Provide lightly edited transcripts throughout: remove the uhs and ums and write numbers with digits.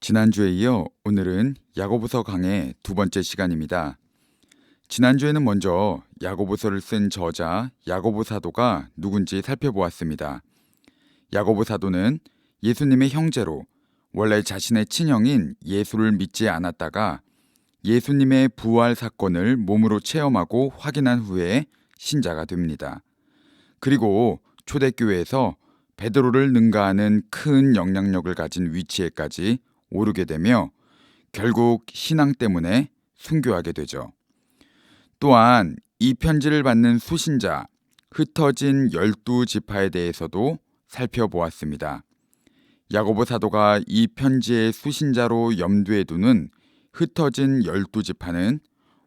지난주에 이어 오늘은 야고보서 강의 두 번째 시간입니다. 지난주에는 먼저 야고보서를 쓴 저자 야고보 사도가 누군지 살펴보았습니다. 야고보 사도는 예수님의 형제로 원래 자신의 친형인 예수를 믿지 않았다가 예수님의 부활 사건을 몸으로 체험하고 확인한 후에 신자가 됩니다. 그리고 초대교회에서 베드로를 능가하는 큰 영향력을 가진 위치에까지 오르게 되며 결국 신앙 때문에 순교하게 되죠. 또한 이 편지를 받는 수신자, 흩어진 12지파에 대해서도 살펴보았습니다. 야고보 사도가 이 편지의 수신자로 염두에 두는 흩어진 12지파는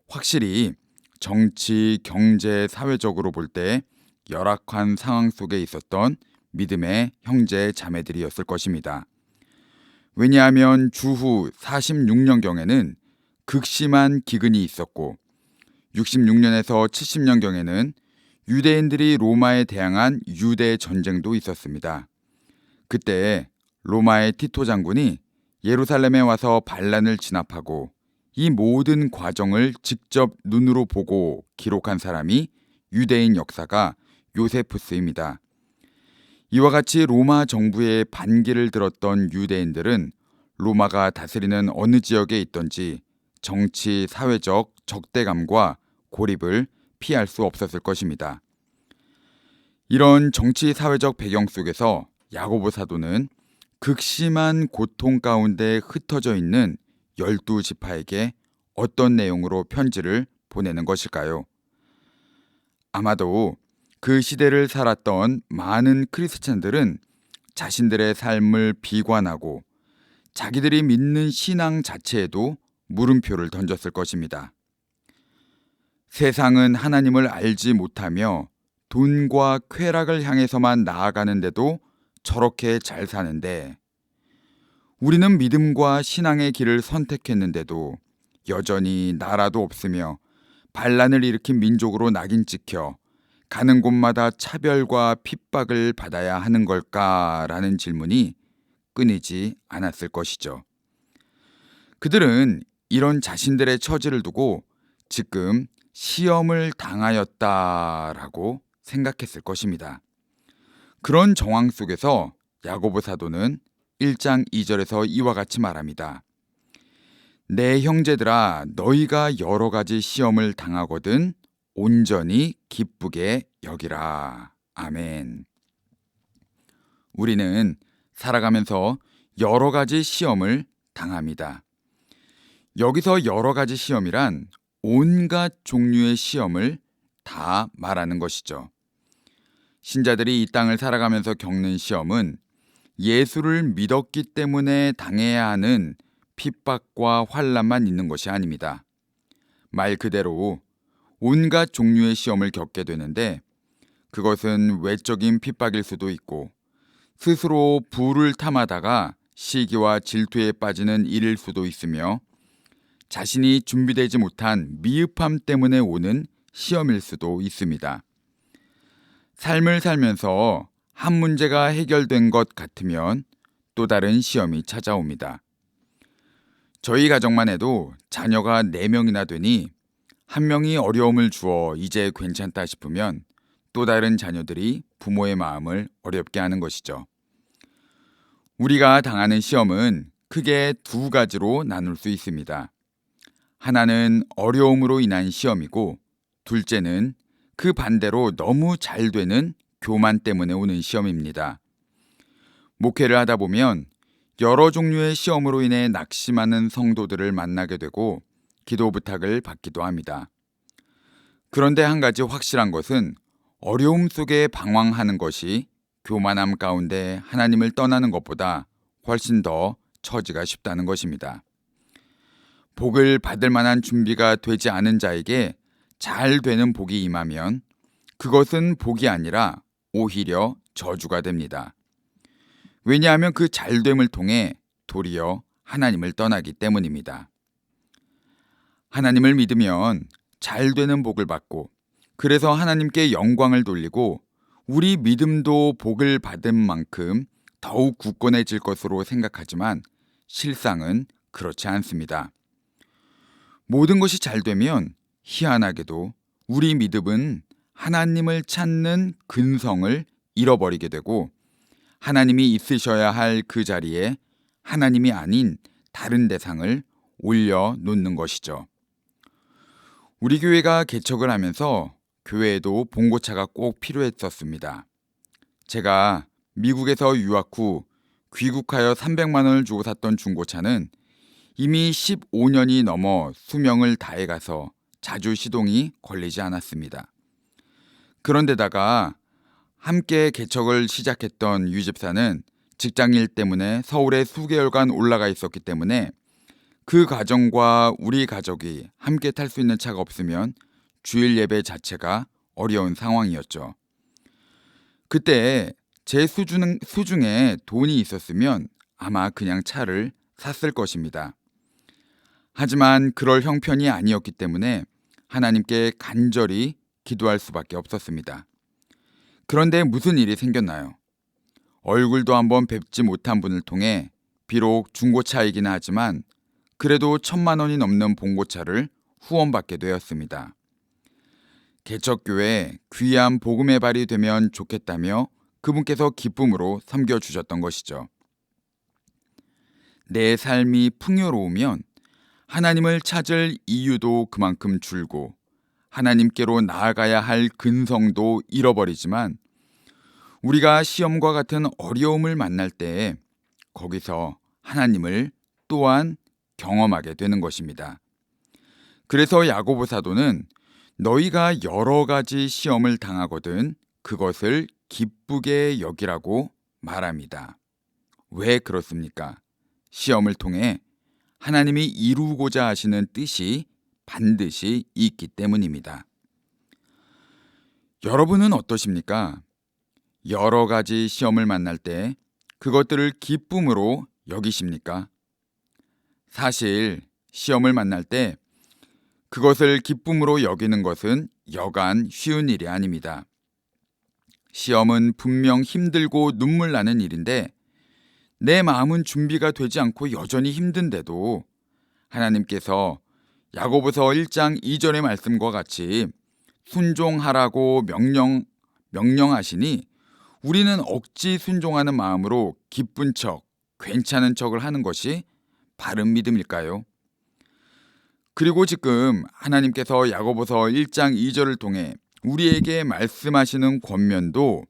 확실히 정치, 경제, 사회적으로 볼 때 열악한 상황 속에 있었던 믿음의 형제 자매들이었을 것입니다. 왜냐하면 주후 46년경에는 극심한 기근이 있었고 66년에서 70년경에는 유대인들이 로마에 대항한 유대 전쟁도 있었습니다. 그때 로마의 티토 장군이 예루살렘에 와서 반란을 진압하고 이 모든 과정을 직접 눈으로 보고 기록한 사람이 유대인 역사가 요세푸스입니다. 이와 같이 로마 정부의 반기를 들었던 유대인들은 로마가 다스리는 어느 지역에 있던지 정치, 사회적 적대감과 고립을 피할 수 없었을 것입니다. 이런 정치, 사회적 배경 속에서 야고보 사도는 극심한 고통 가운데 흩어져 있는 12지파에게 어떤 내용으로 편지를 보내는 것일까요? 아마도 그 시대를 살았던 많은 크리스찬들은 자신들의 삶을 비관하고 자기들이 믿는 신앙 자체에도 물음표를 던졌을 것입니다. 세상은 하나님을 알지 못하며 돈과 쾌락을 향해서만 나아가는데도 저렇게 잘 사는데 우리는 믿음과 신앙의 길을 선택했는데도 여전히 나라도 없으며 반란을 일으킨 민족으로 낙인 찍혀 가는 곳마다 차별과 핍박을 받아야 하는 걸까라는 질문이 끊이지 않았을 것이죠. 그들은 이런 자신들의 처지를 두고 지금 시험을 당하였다라고 생각했을 것입니다. 그런 정황 속에서 야고보 사도는 1장 2절에서 이와 같이 말합니다. 내 형제들아 너희가 여러 가지 시험을 당하거든 온전히 기쁘게 여기라. 아멘. 우리는 살아가면서 여러 가지 시험을 당합니다. 여기서 여러 가지 시험이란 온갖 종류의 시험을 다 말하는 것이죠. 신자들이 이 땅을 살아가면서 겪는 시험은 예수를 믿었기 때문에 당해야 하는 핍박과 환난만 있는 것이 아닙니다. 말 그대로 온갖 종류의 시험을 겪게 되는데 그것은 외적인 핍박일 수도 있고 스스로 부를 탐하다가 시기와 질투에 빠지는 일일 수도 있으며 자신이 준비되지 못한 미흡함 때문에 오는 시험일 수도 있습니다. 삶을 살면서 한 문제가 해결된 것 같으면 또 다른 시험이 찾아옵니다. 저희 가정만 해도 자녀가 4명이나 되니 한 명이 어려움을 주어 이제 괜찮다 싶으면 또 다른 자녀들이 부모의 마음을 어렵게 하는 것이죠. 우리가 당하는 시험은 크게 두 가지로 나눌 수 있습니다. 하나는 어려움으로 인한 시험이고 둘째는 그 반대로 너무 잘 되는 교만 때문에 오는 시험입니다. 목회를 하다 보면 여러 종류의 시험으로 인해 낙심하는 성도들을 만나게 되고 기도 부탁을 받기도 합니다. 그런데 한 가지 확실한 것은 어려움 속에 방황하는 것이 교만함 가운데 하나님을 떠나는 것보다 훨씬 더 처지가 쉽다는 것입니다. 복을 받을 만한 준비가 되지 않은 자에게 잘 되는 복이 임하면 그것은 복이 아니라 오히려 저주가 됩니다. 왜냐하면 그 잘됨을 통해 도리어 하나님을 떠나기 때문입니다. 하나님을 믿으면 잘 되는 복을 받고 그래서 하나님께 영광을 돌리고 우리 믿음도 복을 받은 만큼 더욱 굳건해질 것으로 생각하지만 실상은 그렇지 않습니다. 모든 것이 잘 되면 희한하게도 우리 믿음은 하나님을 찾는 근성을 잃어버리게 되고 하나님이 있으셔야 할 그 자리에 하나님이 아닌 다른 대상을 올려놓는 것이죠. 우리 교회가 개척을 하면서 교회에도 봉고차가 꼭 필요했었습니다. 제가 미국에서 유학 후 귀국하여 300만 원을 주고 샀던 중고차는 이미 15년이 넘어 수명을 다해가서 자주 시동이 걸리지 않았습니다. 그런데다가 함께 개척을 시작했던 유 집사는 직장일 때문에 서울에 수개월간 올라가 있었기 때문에 그 가정과 우리 가족이 함께 탈 수 있는 차가 없으면 주일 예배 자체가 어려운 상황이었죠. 그때 제 수중에 돈이 있었으면 아마 그냥 차를 샀을 것입니다. 하지만 그럴 형편이 아니었기 때문에 하나님께 간절히 기도할 수밖에 없었습니다. 그런데 무슨 일이 생겼나요? 얼굴도 한번 뵙지 못한 분을 통해 비록 중고차이긴 하지만 그래도 1,000만 원이 넘는 봉고차를 후원받게 되었습니다. 개척교회 귀한 복음의 발이 되면 좋겠다며 그분께서 기쁨으로 섬겨주셨던 것이죠. 내 삶이 풍요로우면 하나님을 찾을 이유도 그만큼 줄고 하나님께로 나아가야 할 근성도 잃어버리지만 우리가 시험과 같은 어려움을 만날 때 거기서 하나님을 또한 경험하게 되는 것입니다. 그래서 야고보 사도는 너희가 여러 가지 시험을 당하거든 그것을 기쁘게 여기라고 말합니다. 왜 그렇습니까? 시험을 통해 하나님이 이루고자 하시는 뜻이 반드시 있기 때문입니다. 여러분은 어떠십니까? 여러 가지 시험을 만날 때 그것들을 기쁨으로 여기십니까? 사실 시험을 만날 때 그것을 기쁨으로 여기는 것은 여간 쉬운 일이 아닙니다. 시험은 분명 힘들고 눈물 나는 일인데 내 마음은 준비가 되지 않고 여전히 힘든데도 하나님께서 야고보서 1장 2절의 말씀과 같이 순종하라고 명령하시니 우리는 억지 순종하는 마음으로 기쁜 척, 괜찮은 척을 하는 것이 바른 믿음일까요? 그리고 지금 하나님께서 야고보서 1장 2절을 통해 우리에게 말씀하시는 권면도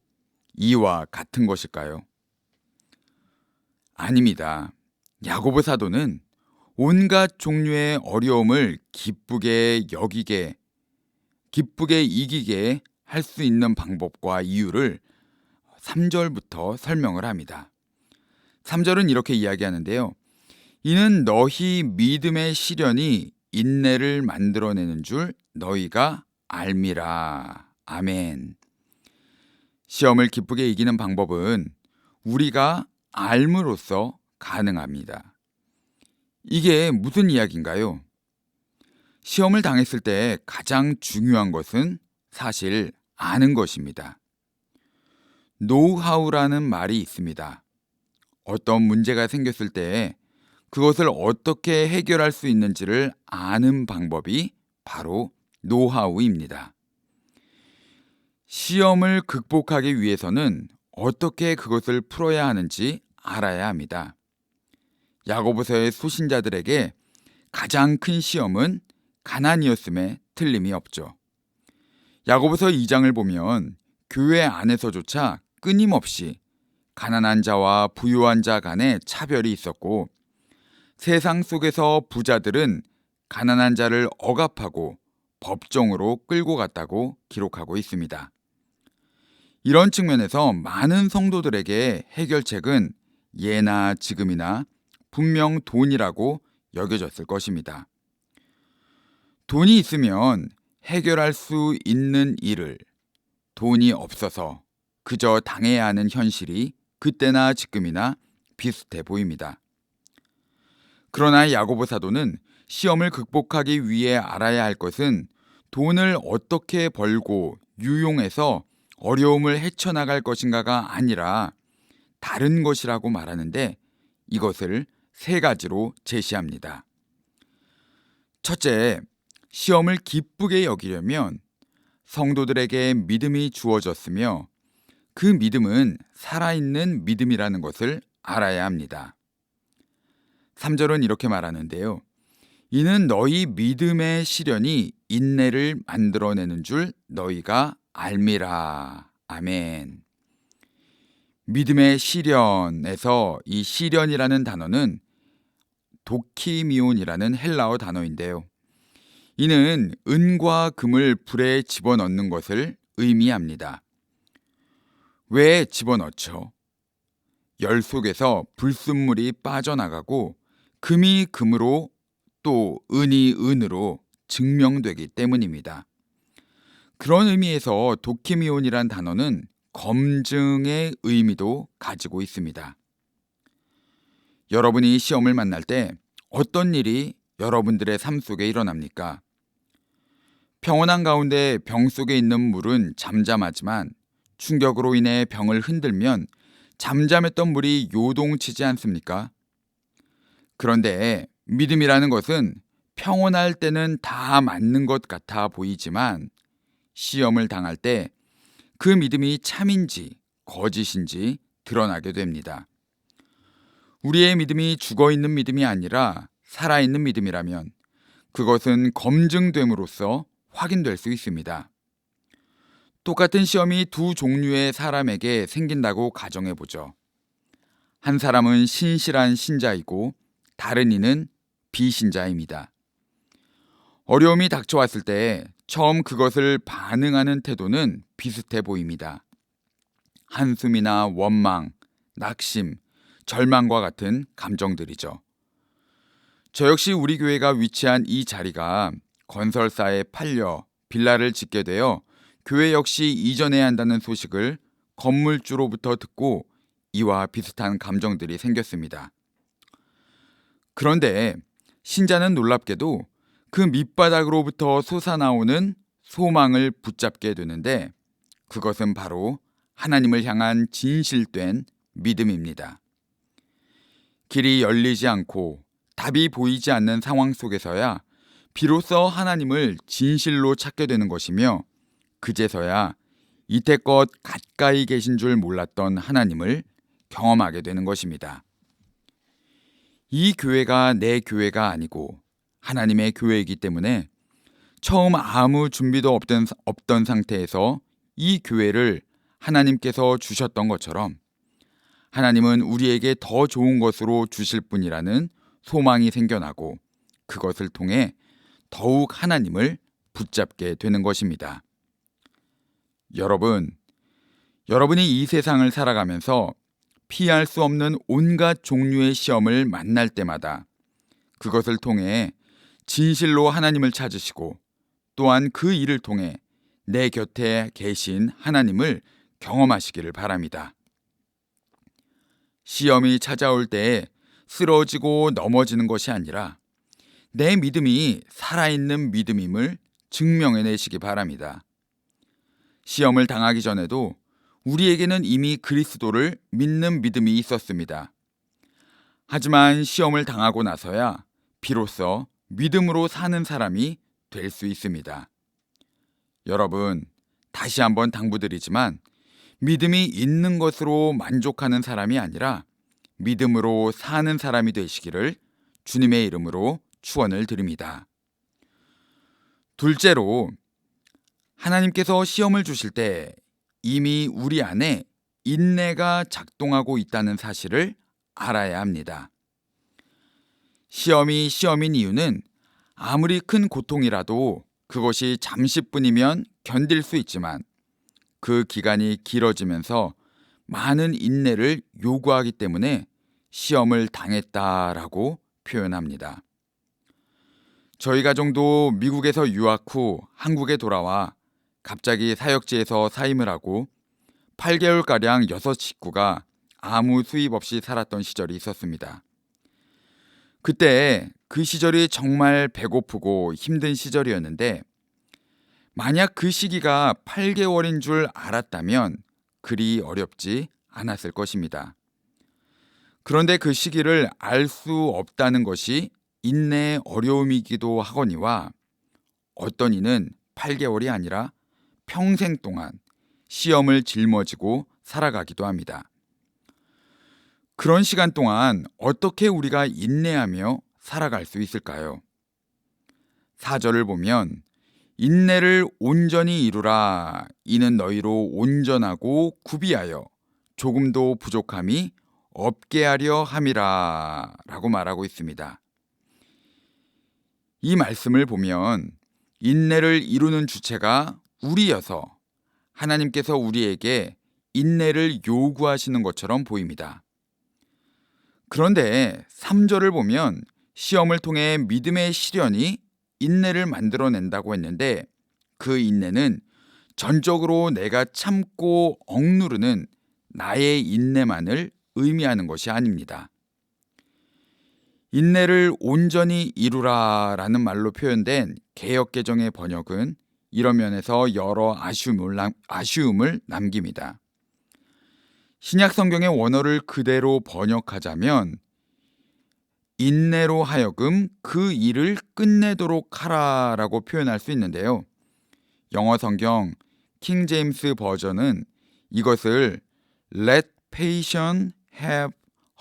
이와 같은 것일까요? 아닙니다. 야고보 사도는 온갖 종류의 어려움을 기쁘게 이기게 할 수 있는 방법과 이유를 3절부터 설명을 합니다. 3절은 이렇게 이야기하는데요. 이는 너희 믿음의 시련이 인내를 만들어내는 줄 너희가 알미라. 아멘. 시험을 기쁘게 이기는 방법은 우리가 알므로써 가능합니다. 이게 무슨 이야기인가요? 시험을 당했을 때 가장 중요한 것은 사실 아는 것입니다. 노하우라는 말이 있습니다. 어떤 문제가 생겼을 때 그것을 어떻게 해결할 수 있는지를 아는 방법이 바로 노하우입니다. 시험을 극복하기 위해서는 어떻게 그것을 풀어야 하는지 알아야 합니다. 야고보서의 소신자들에게 가장 큰 시험은 가난이었음에 틀림이 없죠. 야고보서 2장을 보면 교회 안에서조차 끊임없이 가난한 자와 부유한 자 간에 차별이 있었고 세상 속에서 부자들은 가난한 자를 억압하고 법정으로 끌고 갔다고 기록하고 있습니다. 이런 측면에서 많은 성도들에게 해결책은 예나 지금이나 분명 돈이라고 여겨졌을 것입니다. 돈이 있으면 해결할 수 있는 일을 돈이 없어서 그저 당해야 하는 현실이 그때나 지금이나 비슷해 보입니다. 그러나 야고보 사도는 시험을 극복하기 위해 알아야 할 것은 돈을 어떻게 벌고 유용해서 어려움을 헤쳐나갈 것인가가 아니라 다른 것이라고 말하는데 이것을 세 가지로 제시합니다. 첫째, 시험을 기쁘게 여기려면 성도들에게 믿음이 주어졌으며 그 믿음은 살아있는 믿음이라는 것을 알아야 합니다. 3절은 이렇게 말하는데요. 이는 너희 믿음의 시련이 인내를 만들어내는 줄 너희가 알미라. 아멘. 믿음의 시련에서 이 시련이라는 단어는 도키미온이라는 헬라어 단어인데요. 이는 은과 금을 불에 집어넣는 것을 의미합니다. 왜 집어넣죠? 열 속에서 불순물이 빠져나가고 금이 금으로 또 은이 은으로 증명되기 때문입니다. 그런 의미에서 도키미온이란 단어는 검증의 의미도 가지고 있습니다. 여러분이 시험을 만날 때 어떤 일이 여러분들의 삶 속에 일어납니까? 평온한 가운데 병 속에 있는 물은 잠잠하지만 충격으로 인해 병을 흔들면 잠잠했던 물이 요동치지 않습니까? 그런데 믿음이라는 것은 평온할 때는 다 맞는 것 같아 보이지만 시험을 당할 때 그 믿음이 참인지 거짓인지 드러나게 됩니다. 우리의 믿음이 죽어있는 믿음이 아니라 살아있는 믿음이라면 그것은 검증됨으로써 확인될 수 있습니다. 똑같은 시험이 두 종류의 사람에게 생긴다고 가정해보죠. 한 사람은 신실한 신자이고 다른 이는 비신자입니다. 어려움이 닥쳐왔을 때 처음 그것을 반응하는 태도는 비슷해 보입니다. 한숨이나 원망, 낙심, 절망과 같은 감정들이죠. 저 역시 우리 교회가 위치한 이 자리가 건설사에 팔려 빌라를 짓게 되어 교회 역시 이전해야 한다는 소식을 건물주로부터 듣고 이와 비슷한 감정들이 생겼습니다. 그런데 신자는 놀랍게도 그 밑바닥으로부터 솟아나오는 소망을 붙잡게 되는데 그것은 바로 하나님을 향한 진실된 믿음입니다. 길이 열리지 않고 답이 보이지 않는 상황 속에서야 비로소 하나님을 진실로 찾게 되는 것이며 그제서야 이때껏 가까이 계신 줄 몰랐던 하나님을 경험하게 되는 것입니다. 이 교회가 내 교회가 아니고 하나님의 교회이기 때문에 처음 아무 준비도 없던 상태에서 이 교회를 하나님께서 주셨던 것처럼 하나님은 우리에게 더 좋은 것으로 주실 분이라는 소망이 생겨나고 그것을 통해 더욱 하나님을 붙잡게 되는 것입니다. 여러분이 이 세상을 살아가면서 피할 수 없는 온갖 종류의 시험을 만날 때마다 그것을 통해 진실로 하나님을 찾으시고 또한 그 일을 통해 내 곁에 계신 하나님을 경험하시기를 바랍니다. 시험이 찾아올 때에 쓰러지고 넘어지는 것이 아니라 내 믿음이 살아있는 믿음임을 증명해내시기 바랍니다. 시험을 당하기 전에도 우리에게는 이미 그리스도를 믿는 믿음이 있었습니다. 하지만 시험을 당하고 나서야 비로소 믿음으로 사는 사람이 될 수 있습니다. 여러분, 다시 한번 당부드리지만 믿음이 있는 것으로 만족하는 사람이 아니라 믿음으로 사는 사람이 되시기를 주님의 이름으로 축원을 드립니다. 둘째로, 하나님께서 시험을 주실 때 이미 우리 안에 인내가 작동하고 있다는 사실을 알아야 합니다. 시험인 이유는 아무리 큰 고통이라도 그것이 잠시뿐이면 견딜 수 있지만 그 기간이 길어지면서 많은 인내를 요구하기 때문에 시험을 당했다라고 표현합니다. 저희 가정도 미국에서 유학 후 한국에 돌아와 갑자기 사역지에서 사임을 하고 8개월가량 6식구가 아무 수입 없이 살았던 시절이 있었습니다. 그때 그 시절이 정말 배고프고 힘든 시절이었는데 만약 그 시기가 8개월인 줄 알았다면 그리 어렵지 않았을 것입니다. 그런데 그 시기를 알 수 없다는 것이 인내의 어려움이기도 하거니와 어떤 이는 8개월이 아니라 평생 동안 시험을 짊어지고 살아가기도 합니다. 그런 시간 동안 어떻게 우리가 인내하며 살아갈 수 있을까요? 4절을 보면 인내를 온전히 이루라. 이는 너희로 온전하고 구비하여 조금도 부족함이 없게 하려 함이라 라고 말하고 있습니다. 이 말씀을 보면 인내를 이루는 주체가 우리여서 하나님께서 우리에게 인내를 요구하시는 것처럼 보입니다. 그런데 3절을 보면 시험을 통해 믿음의 시련이 인내를 만들어낸다고 했는데 그 인내는 전적으로 내가 참고 억누르는 나의 인내만을 의미하는 것이 아닙니다. 인내를 온전히 이루라 라는 말로 표현된 개역개정의 번역은 이런 면에서 여러 아쉬움을 남깁니다. 신약 성경의 원어를 그대로 번역하자면 인내로 하여금 그 일을 끝내도록 하라라고 표현할 수 있는데요. 영어 성경 킹 제임스 버전은 이것을 Let patience have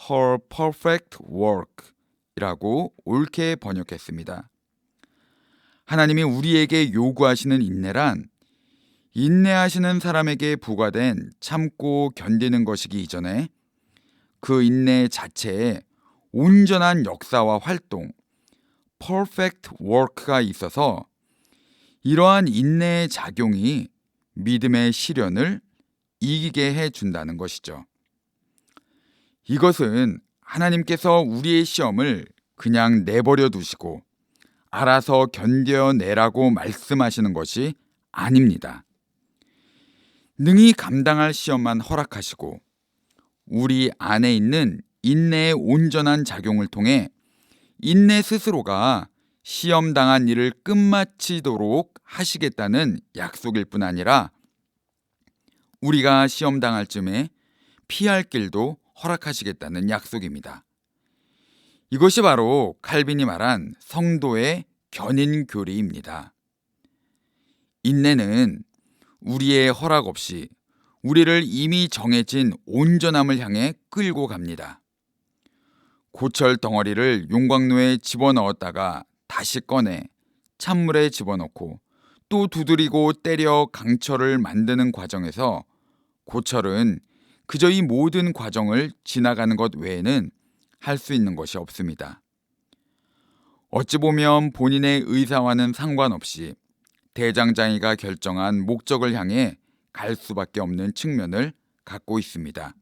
her perfect work 이라고 옳게 번역했습니다. 하나님이 우리에게 요구하시는 인내란 인내하시는 사람에게 부과된 참고 견디는 것이기 이전에 그 인내 자체에 온전한 역사와 활동, perfect work가 있어서 이러한 인내의 작용이 믿음의 시련을 이기게 해준다는 것이죠. 이것은 하나님께서 우리의 시험을 그냥 내버려 두시고 알아서 견뎌내라고 말씀하시는 것이 아닙니다. 능히 감당할 시험만 허락하시고 우리 안에 있는 인내의 온전한 작용을 통해 인내 스스로가 시험당한 일을 끝마치도록 하시겠다는 약속일 뿐 아니라 우리가 시험당할 쯤에 피할 길도 허락하시겠다는 약속입니다. 이것이 바로 칼빈이 말한 성도의 견인교리입니다. 인내는 우리의 허락 없이 우리를 이미 정해진 온전함을 향해 끌고 갑니다. 고철 덩어리를 용광로에 집어넣었다가 다시 꺼내 찬물에 집어넣고 또 두드리고 때려 강철을 만드는 과정에서 고철은 그저 이 모든 과정을 지나가는 것 외에는 할 수 있는 것이 없습니다. 어찌 보면 본인의 의사와는 상관없이 대장장이가 결정한 목적을 향해 갈 수밖에 없는 측면을 갖고 있습니다.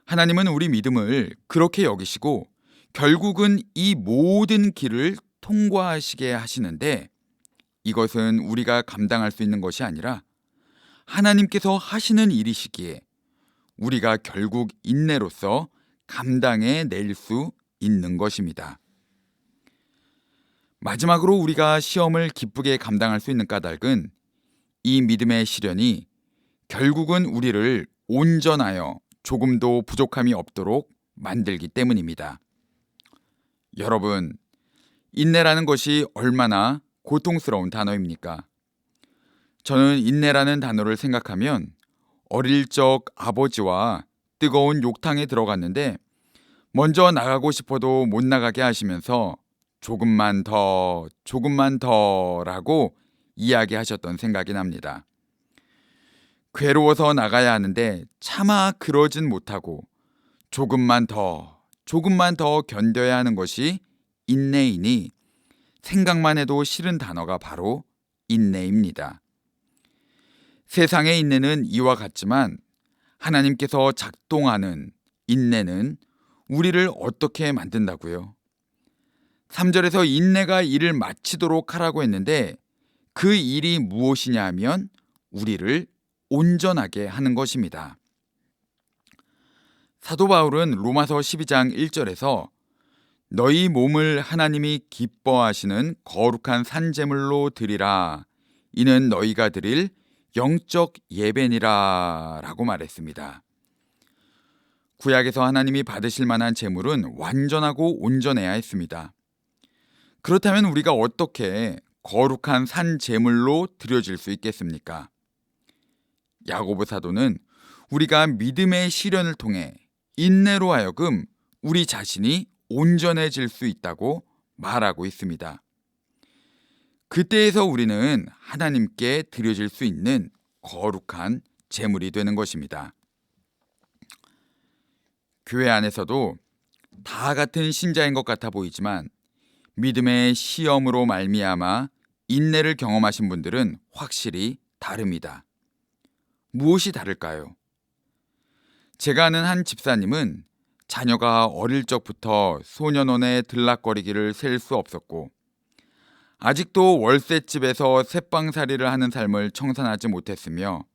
하나님은 우리 믿음을 그렇게 여기시고 결국은 이 모든 길을 통과하시게 하시는데 이것은 우리가 감당할 수 있는 것이 아니라 하나님께서 하시는 일이시기에 우리가 결국 인내로서 감당해 낼 수 있는 것입니다. 마지막으로 우리가 시험을 기쁘게 감당할 수 있는 까닭은 이 믿음의 시련이 결국은 우리를 온전하여 조금도 부족함이 없도록 만들기 때문입니다. 여러분, 인내라는 것이 얼마나 고통스러운 단어입니까? 저는 인내라는 단어를 생각하면 어릴 적 아버지와 뜨거운 욕탕에 들어갔는데 먼저 나가고 싶어도 못 나가게 하시면서 조금만 더라고 이야기하셨던 생각이 납니다. 괴로워서 나가야 하는데 차마 그러진 못하고 조금만 더 견뎌야 하는 것이 인내이니 생각만 해도 싫은 단어가 바로 인내입니다. 세상의 인내는 이와 같지만 하나님께서 작동하는 인내는 우리를 어떻게 만든다고요? 3절에서 인내가 일을 마치도록 하라고 했는데 그 일이 무엇이냐 하면 우리를 온전하게 하는 것입니다. 사도 바울은 로마서 12장 1절에서 너희 몸을 하나님이 기뻐하시는 거룩한 산제물로 드리라. 이는 너희가 드릴 영적 예배니라 라고 말했습니다. 구약에서 하나님이 받으실 만한 제물은 완전하고 온전해야 했습니다. 그렇다면 우리가 어떻게 거룩한 산 제물로 드려질 수 있겠습니까? 야고보 사도는 우리가 믿음의 시련을 통해 인내로 하여금 우리 자신이 온전해질 수 있다고 말하고 있습니다. 그때에서 우리는 하나님께 드려질 수 있는 거룩한 제물이 되는 것입니다. 교회 안에서도 다 같은 신자인 것 같아 보이지만 믿음의 시험으로 말미암아 인내를 경험하신 분들은 확실히 다릅니다. 무엇이 다를까요? 제가 아는 한 집사님은 자녀가 어릴 적부터 소년원에 들락거리기를 셀 수 없었고 아직도 월세집에서 새빵살이를 하는 삶을 청산하지 못했으며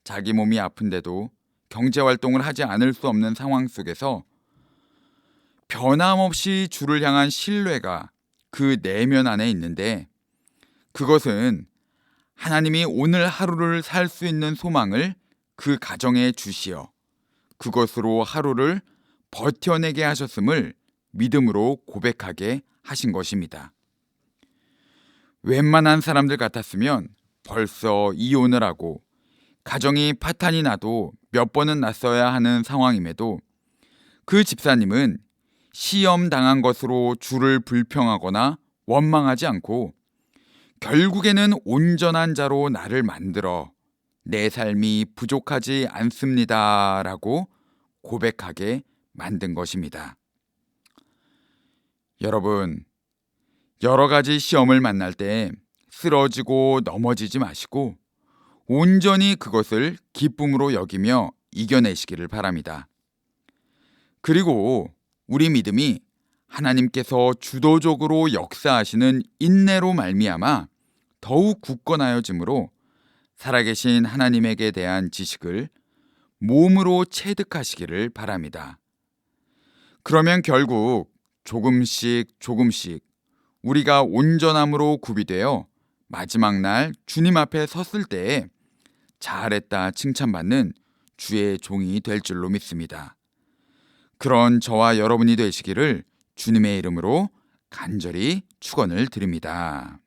자기 몸이 아픈데도 경제활동을 하지 않을 수 없는 상황 속에서 변함없이 주를 향한 신뢰가 그 내면 안에 있는데 그것은 하나님이 오늘 하루를 살 수 있는 소망을 그 가정에 주시어 그것으로 하루를 버텨내게 하셨음을 믿음으로 고백하게 하신 것입니다. 웬만한 사람들 같았으면 벌써 이혼을 하고 가정이 파탄이 나도 몇 번은 났어야 하는 상황임에도 그 집사님은 시험 당한 것으로 주를 불평하거나 원망하지 않고 결국에는 온전한 자로 나를 만들어 내 삶이 부족하지 않습니다라고 고백하게 만든 것입니다. 여러분, 여러 가지 시험을 만날 때 쓰러지고 넘어지지 마시고 온전히 그것을 기쁨으로 여기며 이겨내시기를 바랍니다. 그리고 우리 믿음이 하나님께서 주도적으로 역사하시는 인내로 말미암아 더욱 굳건하여지므로 살아계신 하나님에게 대한 지식을 몸으로 체득하시기를 바랍니다. 그러면 결국 조금씩 우리가 온전함으로 구비되어 마지막 날 주님 앞에 섰을 때에 잘했다 칭찬받는 주의 종이 될 줄로 믿습니다. 그런 저와 여러분이 되시기를 주님의 이름으로 간절히 축원을 드립니다.